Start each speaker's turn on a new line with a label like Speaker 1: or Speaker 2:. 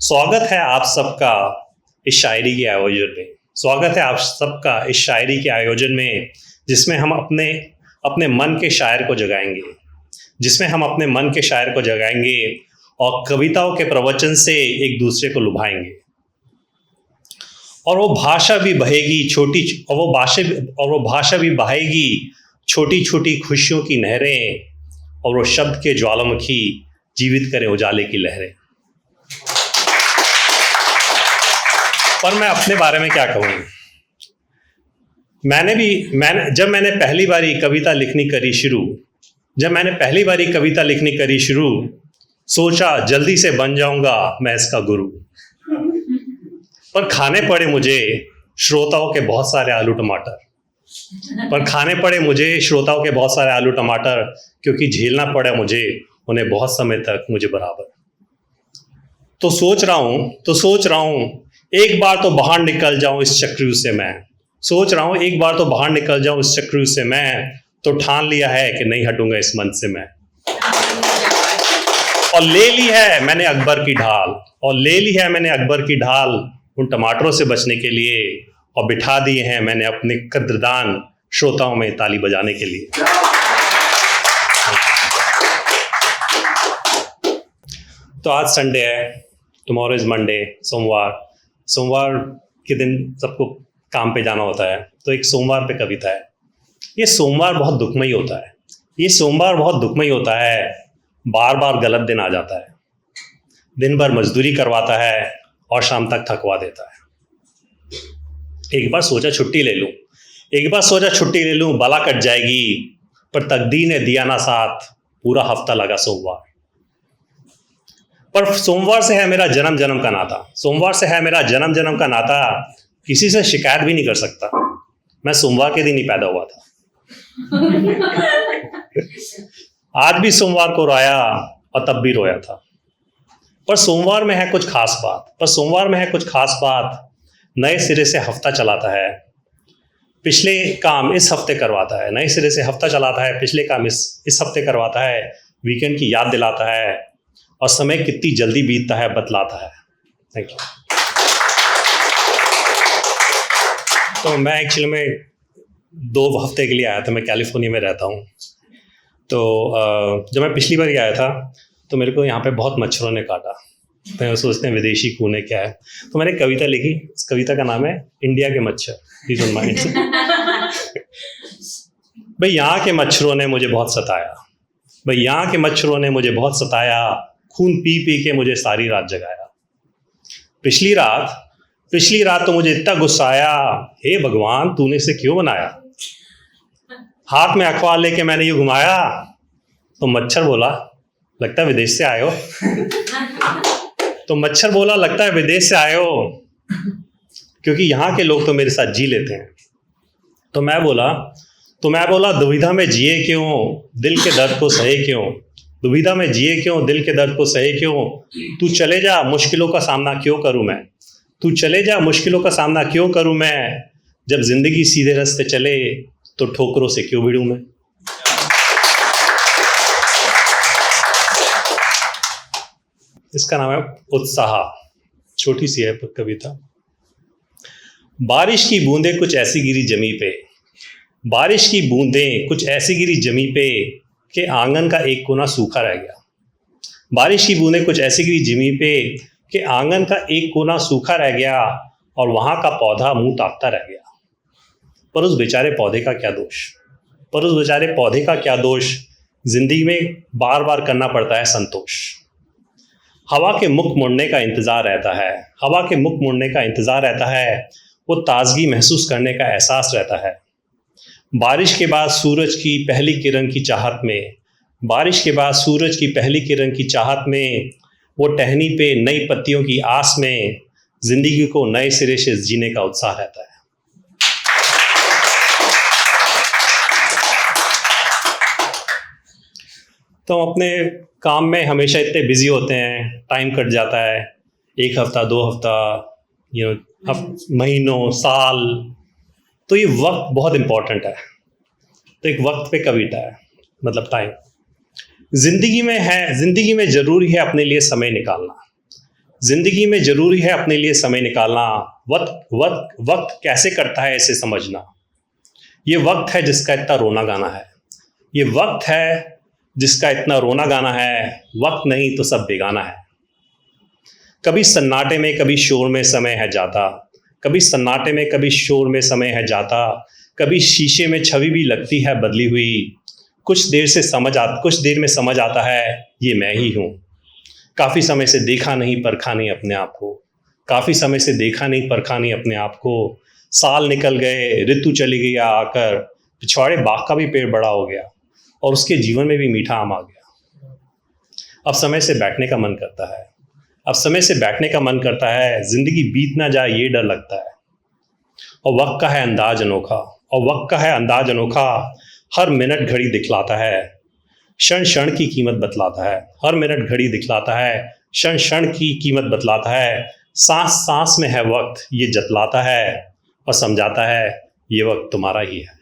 Speaker 1: स्वागत है आप सबका इस शायरी के आयोजन में। स्वागत है आप सबका इस शायरी के आयोजन में, जिसमें हम अपने अपने मन के शायर को जगाएंगे, जिसमें हम अपने मन के शायर को जगाएंगे और कविताओं के प्रवचन से एक दूसरे को लुभाएंगे। और वो भाषा भी बहेगी छोटी, और वो भाषा भी बहेगी छोटी छोटी खुशियों की नहरें, और वो शब्द के ज्वालामुखी जीवित करें उजाले की लहरें। पर मैं अपने बारे में क्या कहूँ। जब मैंने पहली बारी कविता लिखनी करी शुरू, सोचा जल्दी से बन जाऊंगा मैं इसका गुरु। पर खाने पड़े मुझे श्रोताओं के बहुत सारे आलू टमाटर, क्योंकि झेलना पड़ा मुझे उन्हें बहुत समय तक मुझे बराबर। तो सोच रहा हूँ एक बार तो बाहर निकल जाऊं इस चक्रव्यूह से मैं, तो ठान लिया है कि नहीं हटूंगा इस मंच से मैं। और ले ली है मैंने अकबर की ढाल उन टमाटरों से बचने के लिए, और बिठा दिए हैं मैंने अपने कद्रदान श्रोताओं में ताली बजाने के लिए। तो आज संडे है, टुमारो इज मंडे, सोमवार के दिन सबको काम पे जाना होता है। तो एक सोमवार पे कविता है। ये सोमवार बहुत दुखमयी होता है। बार बार गलत दिन आ जाता है, दिन भर मजदूरी करवाता है और शाम तक थकवा देता है। एक बार सोचा छुट्टी ले लूं, बला कट जाएगी, पर तकदीर ने दिया ना साथ, पूरा हफ्ता लगा सोमवार। पर सोमवार से है मेरा जन्म जन्म का नाता, किसी से शिकायत भी नहीं कर सकता। मैं सोमवार के दिन ही पैदा हुआ था। आज भी सोमवार को रोया और तब भी रोया था। पर सोमवार में है कुछ खास बात, नए सिरे से हफ्ता चलाता है, पिछले काम इस हफ्ते करवाता है, वीकेंड की याद दिलाता है, और समय कितनी जल्दी बीतता है बतलाता है। Thank you. तो मैं एक्चुअली में 2 हफ्ते के लिए आया था। मैं कैलिफोर्निया में रहता हूँ। तो जब मैं पिछली बार आया था तो मेरे को यहाँ पे बहुत मच्छरों ने काटा। तो मैं सोचते हैं विदेशी कूने क्या है, तो मैंने कविता लिखी। इस कविता का नाम है इंडिया के मच्छर। Please don't mind. भाई यहाँ के मच्छरों ने मुझे बहुत सताया, खून पी पी के मुझे सारी रात जगाया। पिछली रात तो मुझे इतना गुस्सा आया, हे भगवान तूने इसे क्यों बनाया। हाथ में अखबार लेके मैंने ये घुमाया, तो मच्छर बोला लगता है विदेश से आए हो। क्योंकि यहाँ के लोग तो मेरे साथ जी लेते हैं। तो मैं बोला दुविधा में जिए क्यों, दिल के दर्द को सहे क्यों, तू चले जा मुश्किलों का सामना क्यों करूं मैं, जब जिंदगी सीधे रास्ते चले तो ठोकरों से क्यों भिड़ूं मैं। इसका नाम है उत्साह। छोटी सी है कविता। बारिश की बूंदें कुछ ऐसी गिरी जमी पे कि आंगन का एक कोना सूखा रह गया। और वहां का पौधा मुंह ताकता रह गया। पर उस बेचारे पौधे का क्या दोष, जिंदगी में बार बार करना पड़ता है संतोष। हवा के मुख मुड़ने का इंतजार रहता है, वो ताजगी महसूस करने का एहसास रहता है। बारिश के बाद सूरज की पहली किरण की चाहत में, वो टहनी पे नई पत्तियों की आस में, जिंदगी को नए सिरे से जीने का उत्साह रहता है। तो हम अपने काम में हमेशा इतने बिजी होते हैं, टाइम कट जाता है, 1 हफ्ता 2 हफ्ता, महीनों, साल। तो ये वक्त बहुत इम्पोर्टेंट है। तो एक वक्त पे कविता है, मतलब टाइम। जिंदगी में जरूरी है अपने लिए समय निकालना। जिंदगी में जरूरी है अपने लिए समय निकालना। वक्त कैसे करता है इसे समझना। ये वक्त है जिसका इतना रोना गाना है। ये वक्त है जिसका इतना रोना गाना है। वक्त नहीं तो सब बेगाना है। कभी सन्नाटे में कभी शोर में समय है जाता। कभी सन्नाटे में कभी शोर में समय है जाता। कभी शीशे में छवि भी लगती है बदली हुई। कुछ देर में समझ आता है ये मैं ही हूँ। काफ़ी समय से देखा नहीं परखा नहीं अपने आप को। काफ़ी समय से देखा नहीं परखा नहीं अपने आप को। साल निकल गए, ऋतु चली गई आकर, पिछवाड़े बाग का भी पेड़ बड़ा हो गया और उसके जीवन में भी मीठा आम आ गया। अब समय से बैठने का मन करता है। अब समय से बैठने का मन करता है। जिंदगी बीत ना जाए ये डर लगता है। और वक्त का है अंदाज अनोखा। और वक्त का है अंदाज अनोखा। हर मिनट घड़ी दिखलाता है, क्षण क्षण की कीमत बतलाता है। हर मिनट घड़ी दिखलाता है, क्षण क्षण की कीमत बतलाता है। सांस सांस में है वक्त ये जतलाता है और समझाता है ये वक्त तुम्हारा ही है।